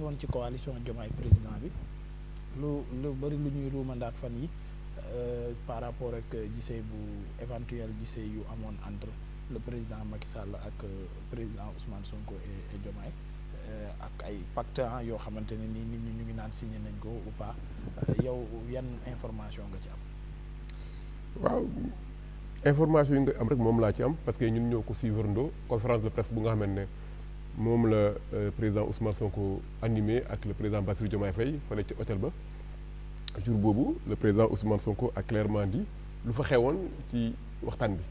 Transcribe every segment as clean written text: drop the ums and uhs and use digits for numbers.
woon ci coalition Diomaye président bi lu bëri lu ñuy ruumandaat fan yi par rapport ak gisee bu éventuel gisee yu amoon entre le président Macky Sall ak président Ousmane Sonko et Diomaye ak ay pacte yoo xamante ne nii nit ñi ñu ngi naan signé nañ ko ou pas yow yan information nga ci am. waaw information yi nga am rek moom laa ci am parce que ñun ñoo ko suivre ndoo conférence de presse bu nga xamante ne moom la président Ousmane Sonko animé ak le président Bassirou Diomaye Faye fële ci hôtel ba jour boobu le président Ousmane Sonko a clairement dit lu fa xewoon ci waxtaan bi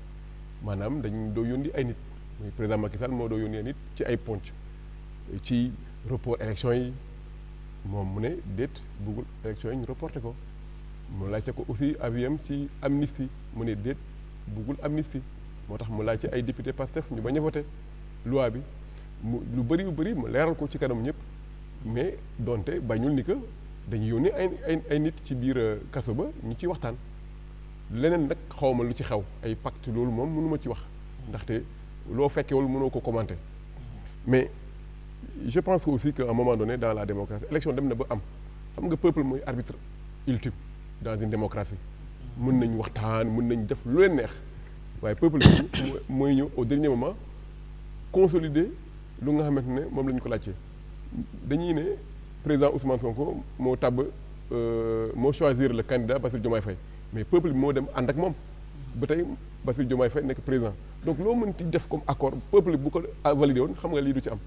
maanaam dañ doo yónni ay nit muy président Macky Sall moo doo yónni ay nit ci ay ponc ci report élection yi moom mu ne déet bëggul élection yi ñu reporté ko mu laajte ko aussi aviam ci amnistie mu ne déet bëggul amnistie moo tax mu laajte ay député Pastef ñu bañ a voté loi bi mu lu bëri mu leeral ko ci kanam ñëpp mais donte bañul ni que dañu yónni ay nit ci biir kaso ba ñu ci waxtaan leneen nag xawma lu ci xew ay pacte loolu moom mënuma ci wax ndaxte loo fekkewul mënoo ko commenter mais je pense aussi qu'à un moment donné dans la démocratie élection dem na ba am xam nga peuple mooy arbitre ultime dans une démocratie mën nañ waxtaan mën nañ def lu leen neex waaye peuple bi mooy ñëw au dernier moment consolider lu nga xamante ne moom la ñu ko laajte dañuy ne président Ousmane Sonko moo moo choisir le candidat Bassirou Diomaye Faye mais peuple bi moo dem ànd ak moom ba tey Bassirou Diomaye Faye nekk président donc loo mënti def comme accord peuple bi bu ko validé woon xam nga lii du ci am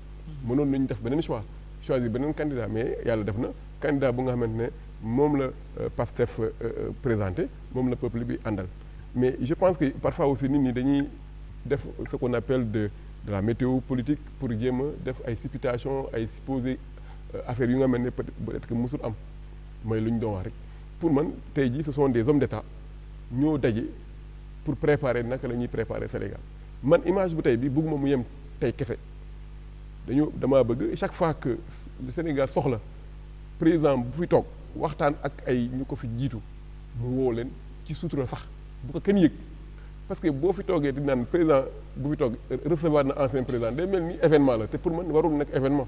mënoon nañu def beneen choisir beneen candidat mais yàlla def na candidat bu nga xamante ne moom la Pastef présenté moom la peuple bi àndal mais je pense que parfois aussi nit ñi dañuy def ce qu'on appelle de la météo politique pour jéem a def ay supputation ay supposé affaires yu nga mel ne peut-être que musul am mooy lu ñu doon wax rek pour man tey jii ce sont des hommes d'État ñoo daje pour préparer naka la ñuy préparer Sénégal man image bu tey bi bëgguma mu yem tey kese damaa bëgg chaque fois que le Sénégal soxla président bu fi toog waxtaan ak ay ñu ko fi jiitu mu woo leen ci sutura sax bu ko kenn yëg parce que boo fi toogee di naan président bu fi toog recevoir na ancien président day mel ni événement la te pour man warul nekk événement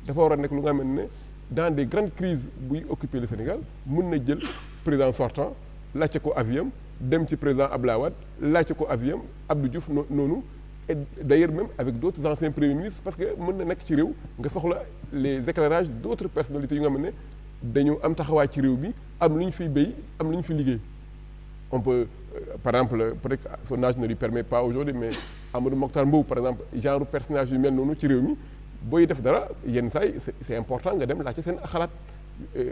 dafa war a nekk lu nga xam ne dans des grandes crises buy occuper le Sénégal mën na jël président sortant laajte ko aviam dem ci président Abdoulaye Wade laajte ko aviam Abdou Diouf noonu et d'ailleurs même avec d'autres anciens premiers ministres parce que mën na nekk ci réew nga soxla les éclairages d'autres personnalités yu nga xam ne dañu am taxawaay ci réew bi am lu ñu fiy béy am lu ñu fi liggéey on peut par exemple peut-être son âge ne lui permet pas aujourd'hui mais Amadou Mokhtar Mbow par exemple genre personnage yu mel noonu ci réew mi booy def dara yenn saa yi c'est important nga dem laajte seen xalaat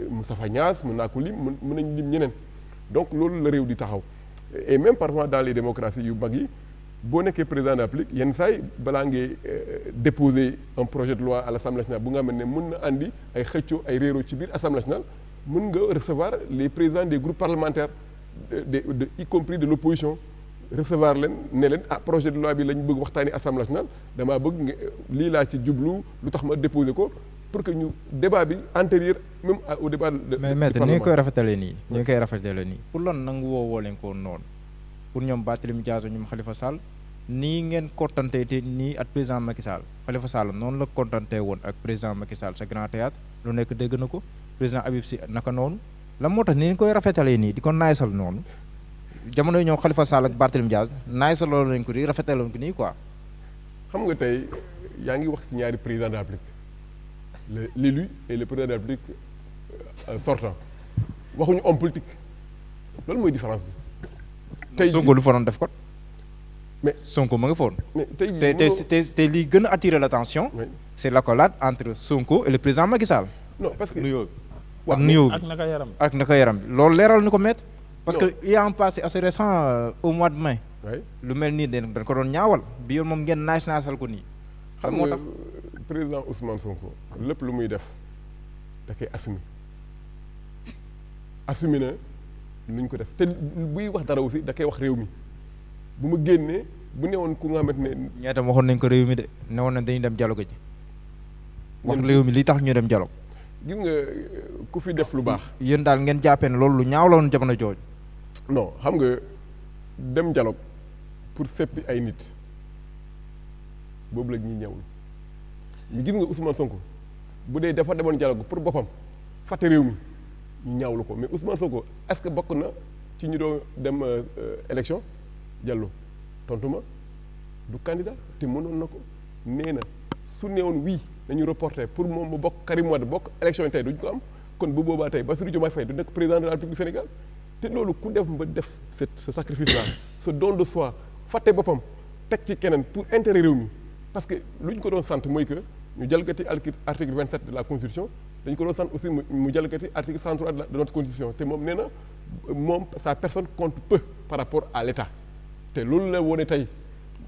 Moustapha Niasse mën naa ko lim mën nañ lim ñeneen donc loolu la réew di taxaw et même parfois dans les démocraties yu mag yi boo nekkee président de la République yenn saa yi balaa ngay déposer un projet de loi à l'Assemblée nationale bu nga xam ne mën na andi ay xëccoo ay réeroo ci biir Assemblée nationale mën nga recevoir les présidents des groupes parlementaires y compris de l'opposition recevoir leen ne leen projet de loi bi lañ bëgg waxtaani Assemblée nationale damaa bëgg lii laa ci jublu lu tax ma déposer ko pour que ñu débat bi antérieur même au débat mais maître ni nga koy rafetalee nii pour lan nangu woo leen ko noonu pour ñoom Barthélémy Dias ñoom Khalifa Sall nii ngeen kontante te nii ak président Macky Sall Khalifa Sall noonu la kontante woon ak président Macky Sall sa grand théâtre lu nekk dégg na ko président Habib Sy naka noonu lan moo tax ni ngeen koy rafetalee nii di ko naayisal noonu jamono yi ñoom Khalifa Sall ak Barthélémy Dias naayisal loolu lañ ko di rafetaloon ko nii quoi. xam nga tey yaa ngi wax ci ñaari président de la République l'élu et le président de la République sortant waxuñu homme politique loolu mooy différence bi. tey Sonko lu fa doon def ko. mais Sonko ma nga foon. mais te liy gën a attirer l'attention. oui. c'est l'accolade entre Sonko et le président Macky Sall. non parce que nuyoo bi. waaw ak nuyoo bi ak naka yaram bi loolu leeral ni ko mettre. parce Non. que il y a un passé assez récent au mois de mai. oui lu mel nii dañ ko doon ñaawal bi yoon moom ngeen nationalisal ko nii. xam moo nga tax président Ousmane Sonko lépp lu muy def da koy assumer na lu ñu ko def te buy wax dara aussi da koy wax réew mi bu ma génnee bu newoon ku nga xamante ne ñeetam waxoon nañ ko réew mi de newoon nañ dañuy dem dialogue ji. wax réew mi li tax ñu dem dialogue. gis nga ku fi def lu baax. yéen daal ngeen jàppee ne loolu lu ñaaw la woon jamono jooju. non xam nga dem dialogue pour seppi ay nit boobu la ñuy ñëwul ñu gis nga Ousmane Sonko bu dee dafa demoon dialogue pour boppam fàtte réew mi ñu ñaawlu ko mais Ousmane Sonko est-ce que bokk na ci ñu doon dem élection Diallo tontu ma du candidat te mënoon na ko nee na su neewoon wii nañu reporter pour moom mu bokk Karim Wade bokk élection yi tey duñ ko am kon bu boobaa tey Bassirou Diomaye Faye du nekk président de la République du Sénégal te loolu ku def ba def ce sacrifice là ce don de soi fàtte boppam teg ci keneen pour intérêt réew mi parce que lu ñu ko doon sant mooy que ñu jalgati article 27 de la constitution dañu ko doon sant aussi mu jalgati article 103 de notre constitution te moom nee na moom sa personne compte peu par rapport à l'État te loolu la wone tey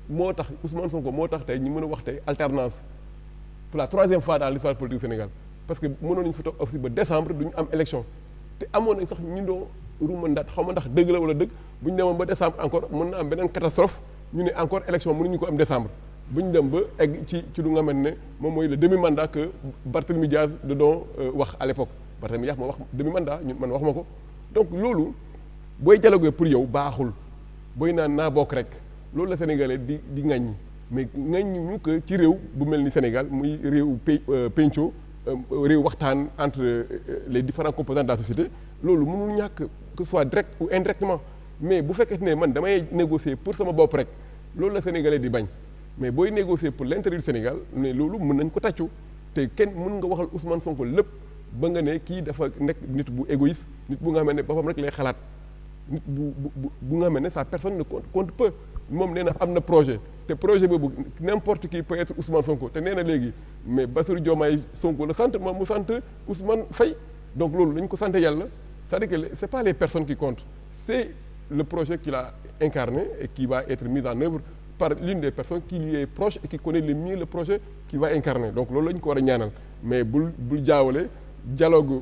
moo tax Ousmane Sonko moo tax tey ñu mën a wax tey alternance pour la 3e fois dans l'histoire politique du Sénégal parce que mënoon nañu fi toog aussi ba décembre duñu am élection te amoon nañ sax ñu doo rumandaat xaw ma ndax dëgg la wala dëgg bu ñu demoon ba décembre encore mën na am beneen catastrophe ñu ne encore élection mënuñu ko am décembre bu ñu dem ba egg ci lu nga mel ne moom mooy le demi-mandat que Barthélemy Diaz da doon wax à l'époque Barthélemy Diaz moo wax demi-mandat man wax ma ko donc loolu booy dialoguer pour yow baaxul booy naan naa bokk rek loolu la Sénégalais di ŋaññi mais ŋaññi ñu que ci réew bu mel ni Sénégal muy réew penco réew waxtaan entre les différents composants de la société loolu mënul ñàkk que ce soit direct ou indirectement mais bu fekkee ne man damay négocier pour sama bopp rek loolu la Sénégalais di bañ mais booy négocier pour l'intérêt du Sénégal mais loolu mën nañ ko tàccu te kenn mën nga waxal Ousmane Sonko lépp ba nga ne kii dafa nekk nit bu égoïste nit bu nga xam ne boppam rek lay xalaat nit bu nga xam ne sa personne ne compte peu moom nee na am na projet te projet boobu n'importe qui peut être Ousmane Sonko te nee na léegi mais Bassirou Diomaye Sonko la sant moom mu sant Ousmane Faye donc loolu dañu ko sant yàlla c'est-à-dire que c'est pas les personnes qui comptent c'est le projet qu'il a incarné et qui va être mis en œuvre par l'une des personnes qui lui est proche et qui connaît le mieux le projet qu'il va incarner donc loolu la ñu ko war a ñaanal mais bul jaawale dialogue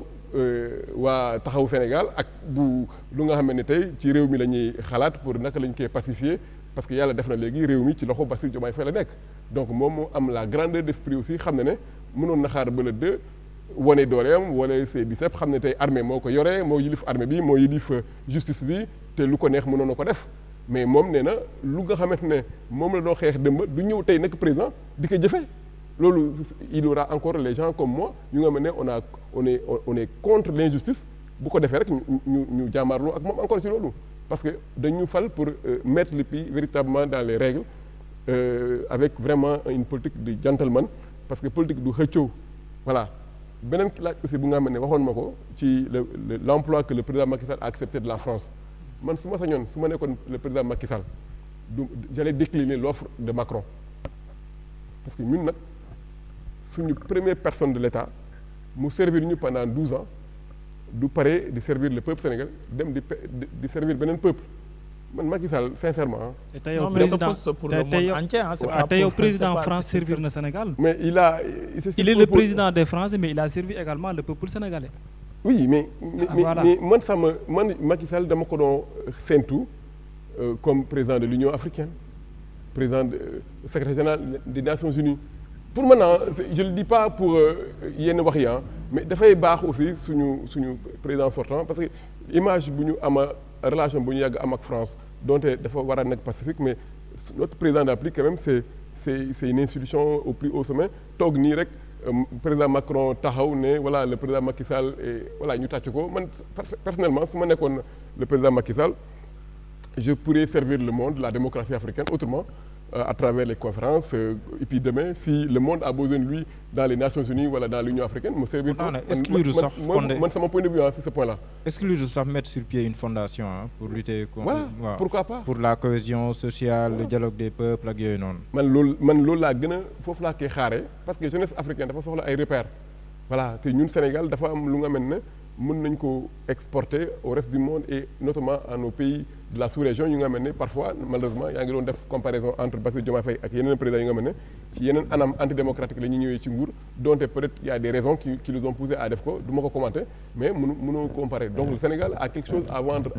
waa taxawu Sénégal ak bu lu nga xam ne tey ci réew mi la ñuy xalaat pour naka la ñu koy pacifier parce que yàlla def na léegi réew mi ci loxo Bassirou Diomaye Faye la nekk donc moom moo am la grandeur d'esprit aussi xam ne mënoon na xaar ba le 2 wane dooleem wala ses biceps xam ne tey armée moo ko yore moo yilif armée bi moo yilif justice bi te lu ko neex mënoon na ko def mais moom nee na lu nga xamante ne moom la doon xeex dëmb du ñëw tey nekk président di ko jëfee loolu il y aura encore les gens comme moi ñu nga xam ne on est contre l'injustice bu ko defee rek ñu jàmmaarloo ak moom encore ci loolu parce que dañu fal pour mettre le pays véritablement dans les règles avec vraiment une politique de gentleman parce que politique du xëccoo voilà beneen laaj aussi bu nga xam ne waxoon ma ko ci l'emploi que le président Macky Sall a accepté de la France man su ma sañoon su ma nekkoon le président Macky Sall j'allais décliner l'offre de Macron parce que ñun nag suñu première personne de l'État mu servir ñu pendant 12 ans du pare di servir le peuple sénégalais dem di servir beneen peuple man Macky Sall sincèrement. te yow président France servir na Sénégal. mais il est le président des Français mais il a servi également le peuple sénégalais. oui mais man Macky Sall dama ko doon séntu comme président de l'Union africaine président secrétaire général des Nations Unies. pour maintenant je le dis pas pour yenn wax yi mais dafay baax aussi suñu président sortant parce que image bu ñu ama relation bu ñu yàgg am ak France donte dafa war a nekk pacifique mais notre président de la République quand même c'est une institution au plus haut sommet toog nii rek président Macron taxaw ne voilà le président Macky Sall et voilà ñu tàcc ko man personnellement su ma nekkoon le président Macky Sall je pourrais servir le monde la démocratie africaine autrement à travers les conférences et puis demain si le monde a besoin de lui dans les Nations Unies wala dans l'Union africaine mu servir ko man sama point de vue c'est ce point là exclure sax mettre sur pied une fondation pour lutter contre voilà pourquoi pas pour la cohésion sociale le dialogue des peuples ak yooyu noonu man loolu laa gën a foofu laa koy xaaree parce que jeunesse africaine dafa soxla ay repères voilà te ñun Sénégal dafa am lu nga mel ne mën nañ ko exporter au reste du monde et notamment à nos pays de la sous-région yu nga mel ne parfois malheureusement yaa ngi doon def comparaison entre Bassirou Diomaye Faye ak yeneen présidents yu nga mel ne ci yeneen anam antidémocratique la ñuy ñëwee ci nguur donte peut-être il y a des raisons qui les ont poussés à def ko du ma ko commenter mais mënoo comparer donc le Sénégal a quelque chose à vendre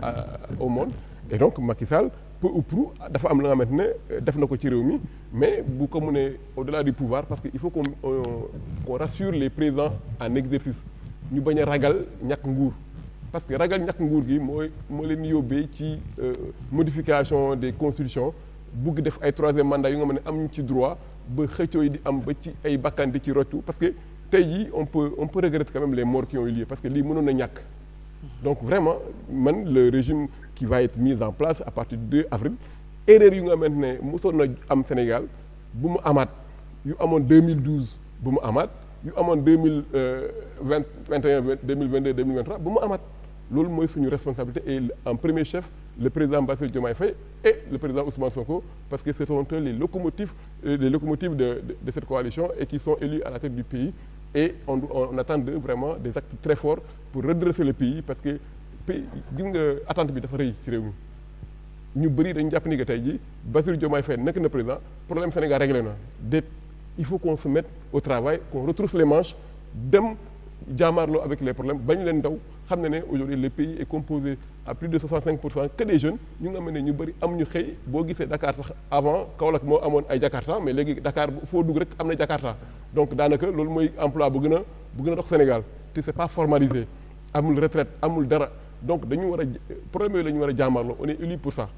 au monde et donc Macky Sall peu ou prou dafa am la nga xamante ne def na ko ci réew mi mais bu ko mënee au-delà du pouvoir parce que il faut qu'on rassure les présidents en exercice ñu bañ a ragal ñàkk nguur parce que ragal ñàkk nguur gi moo leen yóbbee ci modification des constitutions bugg def ay troisième mandat yu nga xam ne am ñu ci droit ba xëccoo yi di am ba ci ay bakkan di ci roccu parce que tey jii on peut regretter quand même les morts qui ont eu lieu parce que lii mënoon na ñàkk. Donc vraiment man le régime qui va être mis en place à partir du 2 avril erreur yu nga xamante ne mosoon na am Sénégal bu mu amaat yu amoon 2012 bu mu amaat yu amoon 2021 2022 2023 bu mu amaat loolu mooy suñu responsabilité et en premier chef le président Bassirou Diomaye Faye et le président Ousmane Sonko parce que ce sont eux les locomotives de cette coalition et qui sont élus à la tête du pays et on attend d'eux vraiment des actes très forts pour redresser le pays parce que pays gis nga attente bi dafa rëy ci réew mi ñu bëri dañu jàpp ni que tey jii Bassirou Diomaye Faye nekk na président problème Sénégal réglé na déet il faut qu'on se mette au travail qu'on retrousse les manches dem jaamaarloo avec les problèmes bañ leen daw xam ne aujourd'hui le pays est composé à plus de 65% que des jeunes ñu nga xam ne ñu bëri am ñu xëy boo gisee Dakar sax avant Kaolack moo amoon ay Jakarta mais léegi Dakar foo dugg rek am na Jakarta donc daanaka loolu mooy emploi bu gën a dox Sénégal te c'est pas formalisé amul retraite amul dara donc dañu war a problème yooyu la ñu war a jaamaarloo on est élu pour ça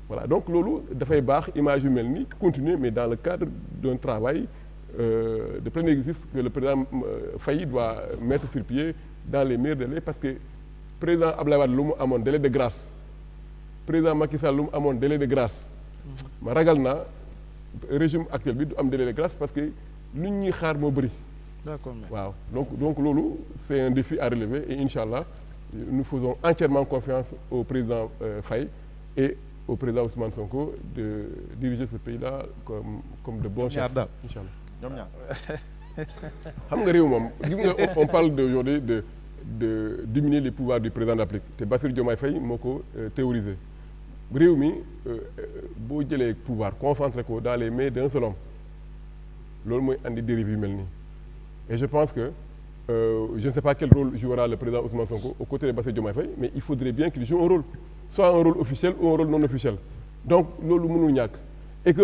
voilà donc loolu dafay baax image yu mel ni continuer mais dans le cadre d'un travail de plein exercice que le président Faye doit mettre sur pied dans les meilleurs délais parce que président Abdoulaye Wade lu mu amoon délai de grâce président Macky Sall lu mu amoon délai de grâce ma ragal naa régime actuel bi du am délai de grâce parce que lu ñuy xaar moo bëri. D'accord. waaw donc loolu c'est un défi à relever et Inch'Allah nous faisons entièrement confiance au président Faye et au président Ousmane Sonko de diriger ce pays-là comme de bons chefs. Inch'Allah. ñoom ñaar xam nga réew moom gis nga on parle d'aujourd'hui de diminuer les pouvoirs du président de la République te Bassirou Diomaye Faye moo ko théorisé réew mi boo jëlee pouvoir concentré ko dans les mains d'un seul homme loolu mooy andi dérive yu mel nii et je pense que je ne sais pas quel rôle jouera le président Ousmane Sonko aux côtés de Bassirou Diomaye Faye mais il faudrait bien qu'il joue un rôle soit un rôle officiel ou un rôle non officiel donc loolu mënul ñàkk et que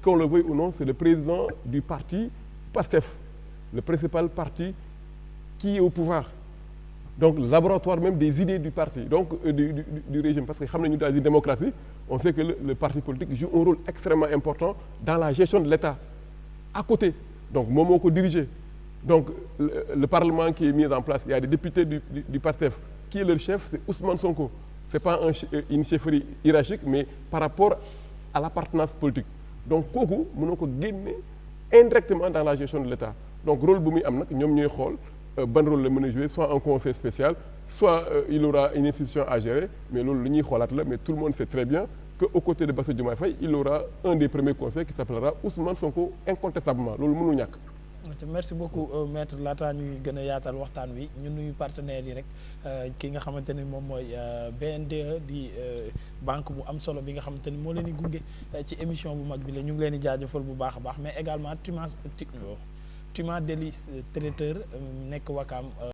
qu'on le veuille ou non c'est le président du parti PASTEF le principal parti qui est au pouvoir donc laboratoire même des idées du parti donc du régime parce que xam nañu dans une démocratie on sait que le parti politique joue un rôle extrêmement important dans la gestion de l'État à côté donc moom moo ko dirigé donc le parlement qui est mis en place il y a des députés du PASTEF qui est leur chef c'est Ousmane Sonko c'est pas une chefferie hiérarchique mais par rapport à l'appartenance politique donc kooku mënoo ko génne indirectement dans la gestion de l'État donc rôle bu muy am nag ñoom ñooy xool ban rôle la mën a jouer soit un conseil spécial soit il aura une institution à gérer mais loolu lu ñuy xoolaat la mais tout le monde sait très bien que aux côtés de Bassirou Diomaye Faye il aura un des premiers conseils qui s'appellera Ousmane Sonko incontestablement loolu mënul ñàkk. merci beaucoup maître laataa ñuy gën a yaatal waxtaan wi ñu nuyu partenaires yi rek ki nga xamante ni moom mooy BNDE di banque bu am solo bi nga xamante ni moo leen di gunge ci émission bu mag bi la ñu ngi leen di jaajëfal bu baax a baax mais également Tuma Delis traiteur nekk Wakaam